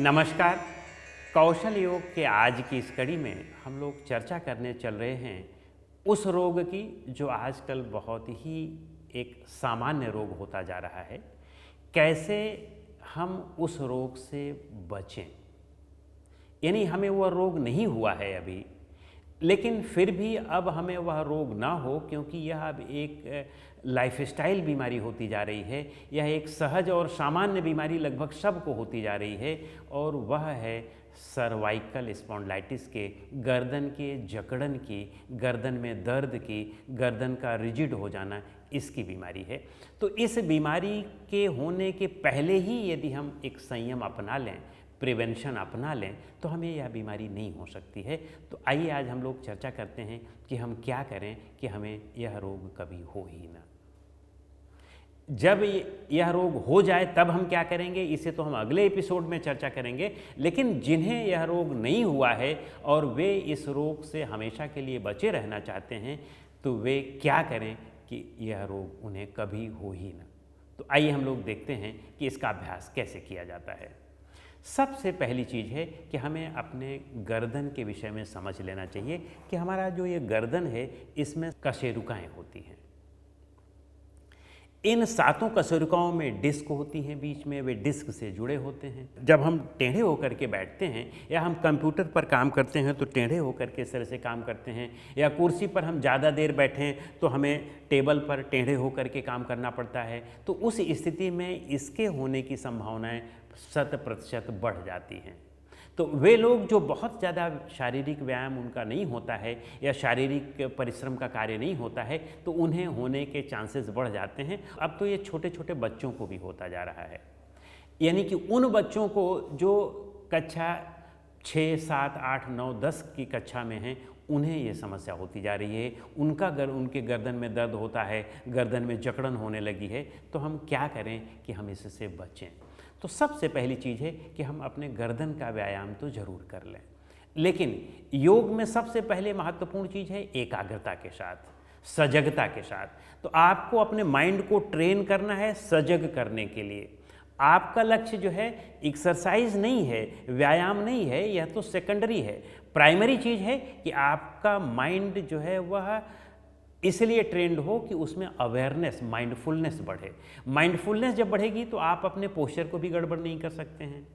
नमस्कार। कौशल योग के आज की इस कड़ी में हम लोग चर्चा करने चल रहे हैं उस रोग की जो आजकल बहुत ही एक सामान्य रोग होता जा रहा है। कैसे हम उस रोग से बचें, यानी हमें वह रोग नहीं हुआ है अभी, लेकिन फिर भी अब हमें वह रोग ना हो, क्योंकि यह अब एक लाइफस्टाइल बीमारी होती जा रही है। यह एक सहज और सामान्य बीमारी लगभग सबको होती जा रही है, और वह है सर्वाइकल स्पॉन्डिलाइटिस के, गर्दन के जकड़न की, गर्दन में दर्द की, गर्दन का रिजिड हो जाना, इसकी बीमारी है। तो इस बीमारी के होने के पहले ही यदि हम एक संयम अपना लें, प्रिवेंशन अपना लें, तो हमें यह बीमारी नहीं हो सकती है। तो आइए आज हम लोग चर्चा करते हैं कि हम क्या करें कि हमें यह रोग कभी हो ही ना। जब यह रोग हो जाए तब हम क्या करेंगे, इसे तो हम अगले एपिसोड में चर्चा करेंगे। लेकिन जिन्हें यह रोग नहीं हुआ है और वे इस रोग से हमेशा के लिए बचे रहना चाहते हैं, तो वे क्या करें कि यह रोग उन्हें कभी हो ही ना। तो आइए हम लोग देखते हैं कि इसका अभ्यास कैसे किया जाता है। सबसे पहली चीज़ है कि हमें अपने गर्दन के विषय में समझ लेना चाहिए कि हमारा जो ये गर्दन है, इसमें कशेरुकाएँ होती हैं। इन सातों कशेरुकाओं में डिस्क होती हैं, बीच में वे डिस्क से जुड़े होते हैं। जब हम टेढ़े होकर के बैठते हैं या हम कंप्यूटर पर काम करते हैं तो टेढ़े होकर के इस तरह से काम करते हैं, या कुर्सी पर हम ज़्यादा देर बैठें तो हमें टेबल पर टेढ़े होकर के काम करना पड़ता है। तो उस स्थिति में इसके होने की संभावनाएं 100% बढ़ जाती हैं। तो वे लोग जो बहुत ज़्यादा शारीरिक व्यायाम उनका नहीं होता है या शारीरिक परिश्रम का कार्य नहीं होता है, तो उन्हें होने के चांसेस बढ़ जाते हैं। अब तो ये छोटे छोटे बच्चों को भी होता जा रहा है, यानी कि उन बच्चों को जो कक्षा 6, 7, 8, 9, 10 की कक्षा में हैं, उन्हें ये समस्या होती जा रही है। उनके गर्दन में दर्द होता है, गर्दन में जकड़न होने लगी है। तो हम क्या करें कि हम इससे बचें। तो सबसे पहली चीज़ है कि हम अपने गर्दन का व्यायाम तो ज़रूर कर लें, लेकिन योग में सबसे पहले महत्वपूर्ण चीज़ है एकाग्रता के साथ, सजगता के साथ। तो आपको अपने माइंड को ट्रेन करना है सजग करने के लिए। आपका लक्ष्य जो है एक्सरसाइज नहीं है, व्यायाम नहीं है, यह तो सेकेंडरी है। प्राइमरी चीज़ है कि आपका माइंड जो है वह इसलिए ट्रेंड हो कि उसमें अवेयरनेस, माइंडफुलनेस बढ़े। माइंडफुलनेस जब बढ़ेगी तो आप अपने पोस्चर को भी गड़बड़ नहीं कर सकते हैं।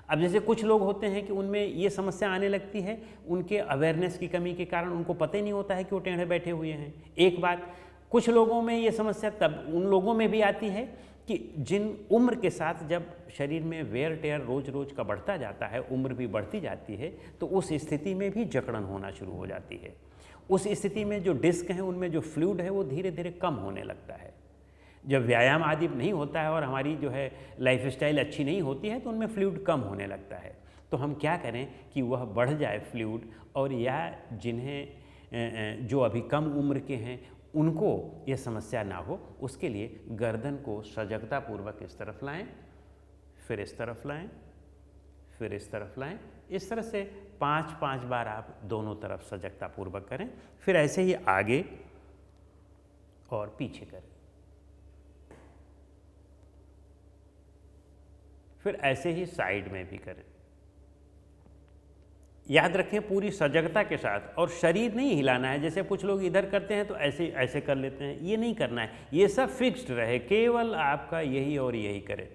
अब जैसे कुछ लोग होते हैं कि उनमें ये समस्या आने लगती है, उनके अवेयरनेस की कमी के कारण उनको पता ही नहीं होता है कि वो टेढ़े बैठे हुए हैं। एक बात, कुछ लोगों में ये समस्या तब उन लोगों में भी आती है कि जिन उम्र के साथ जब शरीर में वेयर टेयर रोज रोज का बढ़ता जाता है, उम्र भी बढ़ती जाती है, तो उस स्थिति में भी जकड़न होना शुरू हो जाती है। उस स्थिति में जो डिस्क हैं उनमें जो फ्लूइड है वो धीरे धीरे कम होने लगता है। जब व्यायाम आदि नहीं होता है और हमारी जो है लाइफस्टाइल अच्छी नहीं होती है, तो उनमें फ्लूइड कम होने लगता है। तो हम क्या करें कि वह बढ़ जाए फ्लूइड, और या जिन्हें जो अभी कम उम्र के हैं उनको ये समस्या ना हो, उसके लिए गर्दन को सजगतापूर्वक इस तरफ लाएं, फिर इस तरफ लाएं, फिर इस तरफ लाएं। इस तरह से 5-5 बार आप दोनों तरफ सजगतापूर्वक करें। फिर ऐसे ही आगे और पीछे करें, फिर ऐसे ही साइड में भी करें। याद रखें पूरी सजगता के साथ, और शरीर नहीं हिलाना है। जैसे कुछ लोग इधर करते हैं तो ऐसे ऐसे कर लेते हैं, ये नहीं करना है। ये सब फिक्स्ड रहे, केवल आपका यही और यही करें,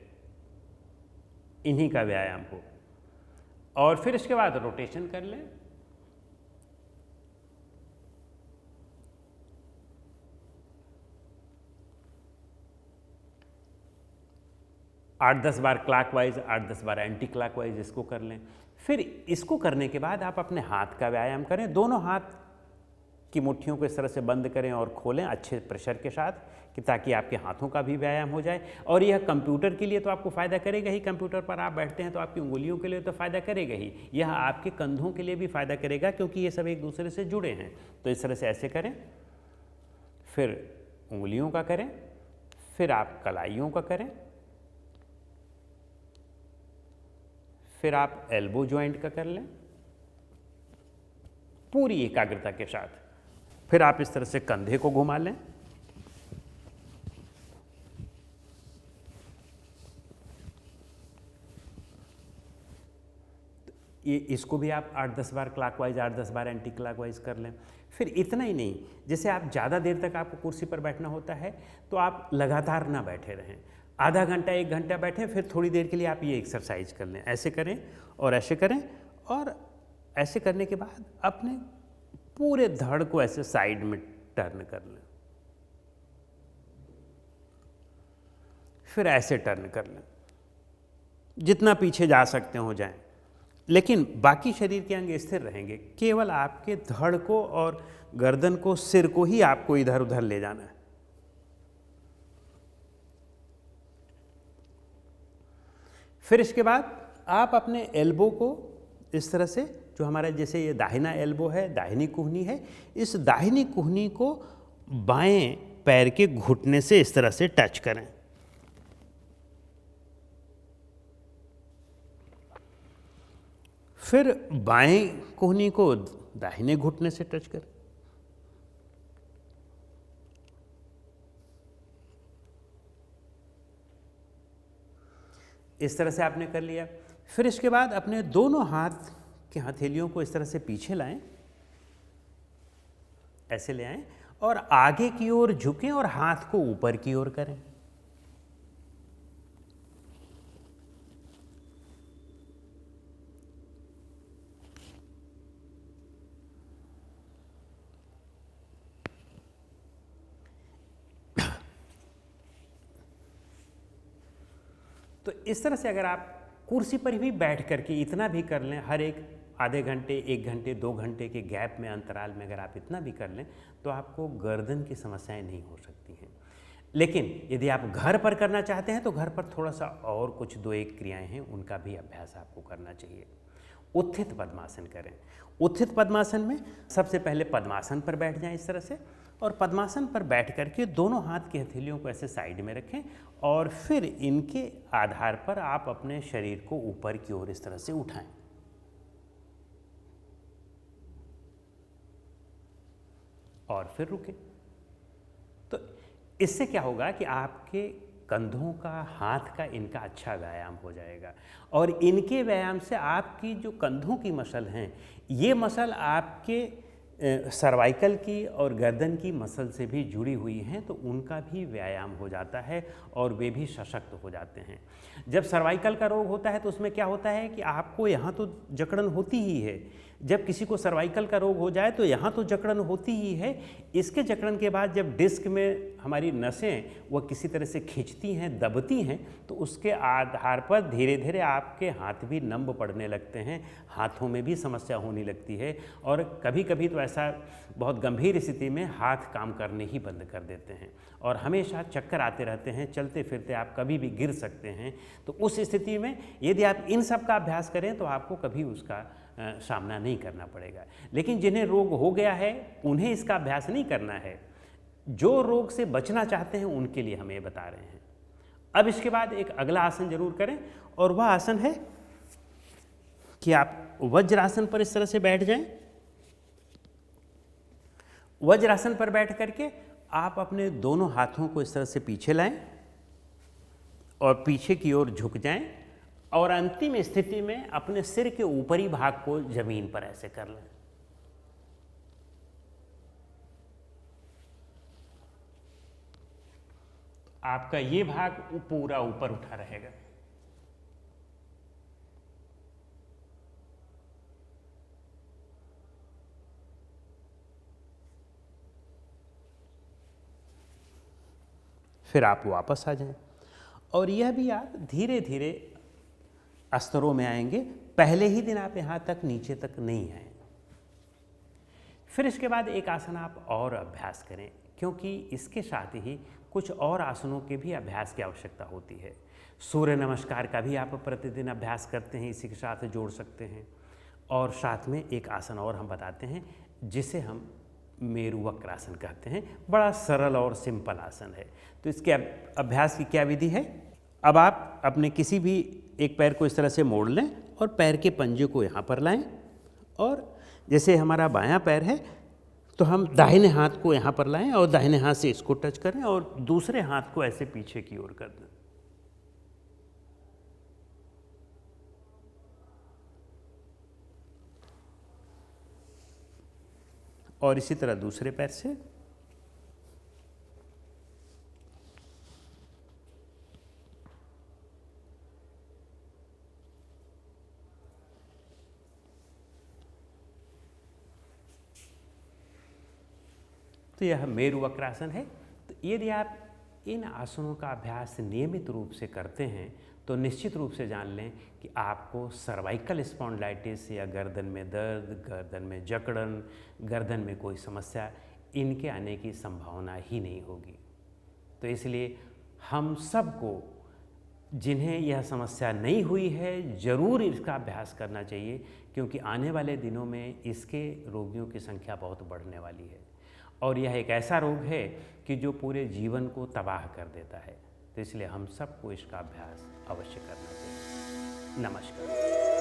इन्हीं का व्यायाम हो। और फिर इसके बाद रोटेशन कर लें। आठ 10 बार क्लॉकवाइज, 8-10 बार एंटी क्लॉकवाइज इसको कर लें। फिर इसको करने के बाद आप अपने हाथ का व्यायाम करें। दोनों हाथ की मुट्ठियों को इस तरह से बंद करें और खोलें अच्छे प्रेशर के साथ, कि ताकि आपके हाथों का भी व्यायाम हो जाए। और यह कंप्यूटर के लिए तो आपको फ़ायदा करेगा ही, कंप्यूटर पर आप बैठते हैं तो आपकी उंगलियों के लिए तो फ़ायदा करेगा ही, यह आपके कंधों के लिए भी फ़ायदा करेगा, क्योंकि ये सब एक दूसरे से जुड़े हैं। तो इस तरह से ऐसे करें, फिर उंगलियों का करें, फिर आप कलाइयों का करें, फिर आप एल्बो जॉइंट का कर लें पूरी एकाग्रता के साथ। फिर आप इस तरह से कंधे को घुमा लें, ये इसको भी आप 8-10 बार क्लॉकवाइज, 8-10 बार एंटी क्लॉकवाइज कर लें। फिर इतना ही नहीं, जैसे आप ज़्यादा देर तक आपको कुर्सी पर बैठना होता है तो आप लगातार ना बैठे रहें, आधा घंटा 1 घंटा बैठें, फिर थोड़ी देर के लिए आप ये एक्सरसाइज कर लें। ऐसे करें और ऐसे करें, और ऐसे करने के बाद अपने पूरे धड़ को ऐसे साइड में टर्न कर लें, फिर ऐसे टर्न कर लें, जितना पीछे जा सकते हो जाएं, लेकिन बाकी शरीर के अंग स्थिर रहेंगे। केवल आपके धड़ को और गर्दन को, सिर को ही आपको इधर उधर ले जाना है। फिर इसके बाद आप अपने एल्बो को इस तरह से, जो हमारा जैसे ये दाहिना एल्बो है, दाहिनी कुहनी है, इस दाहिनी कुहनी को बाएं पैर के घुटने से इस तरह से टच करें। फिर बाएं कोहनी को दाहिने घुटने से टच करें। इस तरह से आपने कर लिया। फिर इसके बाद अपने दोनों हाथ की हथेलियों को इस तरह से पीछे लाएं, ऐसे ले आएं और आगे की ओर झुकें और हाथ को ऊपर की ओर करें। तो इस तरह से अगर आप कुर्सी पर भी बैठ करके इतना भी कर लें, हर एक आधे घंटे, 1 घंटे, 2 घंटे के गैप में, अंतराल में अगर आप इतना भी कर लें तो आपको गर्दन की समस्याएं नहीं हो सकती हैं। लेकिन यदि आप घर पर करना चाहते हैं तो घर पर थोड़ा सा और कुछ 2-1 क्रियाएं हैं, उनका भी अभ्यास आपको करना चाहिए। उत्थित पद्मासन करें। उत्थित पद्मासन में सबसे पहले पद्मासन पर बैठ जाएं इस तरह से, और पद्मासन पर बैठ करके दोनों हाथ की हथेलियों को ऐसे साइड में रखें और फिर इनके आधार पर आप अपने शरीर को ऊपर की ओर इस तरह से उठाएं। और फिर रुकें। तो इससे क्या होगा कि आपके कंधों का, हाथ का, इनका अच्छा व्यायाम हो जाएगा, और इनके व्यायाम से आपकी जो कंधों की मसल हैं, ये मसल आपके सर्वाइकल की और गर्दन की मसल से भी जुड़ी हुई हैं, तो उनका भी व्यायाम हो जाता है और वे भी सशक्त हो जाते हैं। जब सर्वाइकल का रोग होता है तो उसमें क्या होता है कि आपको यहाँ तो जकड़न होती ही है। जब किसी को सर्वाइकल का रोग हो जाए तो यहाँ तो जकड़न होती ही है। इसके जकड़न के बाद जब डिस्क में हमारी नसें वह किसी तरह से खींचती हैं, दबती हैं, तो उसके आधार पर धीरे धीरे आपके हाथ भी नम पड़ने लगते हैं, हाथों में भी समस्या होने लगती है, और कभी कभी तो ऐसा बहुत गंभीर स्थिति में हाथ काम करने ही बंद कर देते हैं और हमेशा चक्कर आते रहते हैं, चलते फिरते आप कभी भी गिर सकते हैं। तो उस स्थिति में यदि आप इन सब का अभ्यास करें तो आपको कभी उसका सामना नहीं करना पड़ेगा। लेकिन जिन्हें रोग हो गया है उन्हें इसका अभ्यास नहीं करना है। जो रोग से बचना चाहते हैं उनके लिए हम ये बता रहे हैं। अब इसके बाद एक अगला आसन जरूर करें, और वह आसन है कि आप वज्रासन पर इस तरह से बैठ जाएं। वज्रासन पर बैठ करके आप अपने दोनों हाथों को इस तरह से पीछे लाएं और पीछे की ओर झुक जाएं, और अंतिम स्थिति में अपने सिर के ऊपरी भाग को जमीन पर ऐसे कर लें। आपका ये भाग पूरा ऊपर उठा रहेगा। फिर आप वापस आ जाएं, और यह भी आप धीरे धीरे स्तरों में आएंगे। पहले ही दिन आप यहाँ तक नीचे तक नहीं आए। फिर इसके बाद एक आसन आप और अभ्यास करें, क्योंकि इसके साथ ही कुछ और आसनों के भी अभ्यास की आवश्यकता होती है। सूर्य नमस्कार का भी आप प्रतिदिन अभ्यास करते हैं, इसी के साथ जोड़ सकते हैं। और साथ में एक आसन और हम बताते हैं जिसे हम मेरु वक्रासन कहते हैं। बड़ा सरल और सिंपल आसन है। तो इसके अभ्यास की क्या विधि है? अब आप अपने किसी भी एक पैर को इस तरह से मोड़ लें और पैर के पंजे को यहाँ पर लाएं, और जैसे हमारा बायां पैर है तो हम दाहिने हाथ को यहाँ पर लाएं और दाहिने हाथ से इसको टच करें और दूसरे हाथ को ऐसे पीछे की ओर कर दें। और इसी तरह दूसरे पैर से। तो यह मेरु वक्रासन है। तो यदि आप इन आसनों का अभ्यास नियमित रूप से करते हैं तो निश्चित रूप से जान लें कि आपको सर्वाइकल स्पॉन्डिलाइटिस या गर्दन में दर्द, गर्दन में जकड़न, गर्दन में कोई समस्या, इनके आने की संभावना ही नहीं होगी। तो इसलिए हम सबको, जिन्हें यह समस्या नहीं हुई है, ज़रूर इसका अभ्यास करना चाहिए, क्योंकि आने वाले दिनों में इसके रोगियों की संख्या बहुत बढ़ने वाली है और यह एक ऐसा रोग है कि जो पूरे जीवन को तबाह कर देता है। तो इसलिए हम सबको इसका अभ्यास अवश्य करना चाहिए। नमस्कार।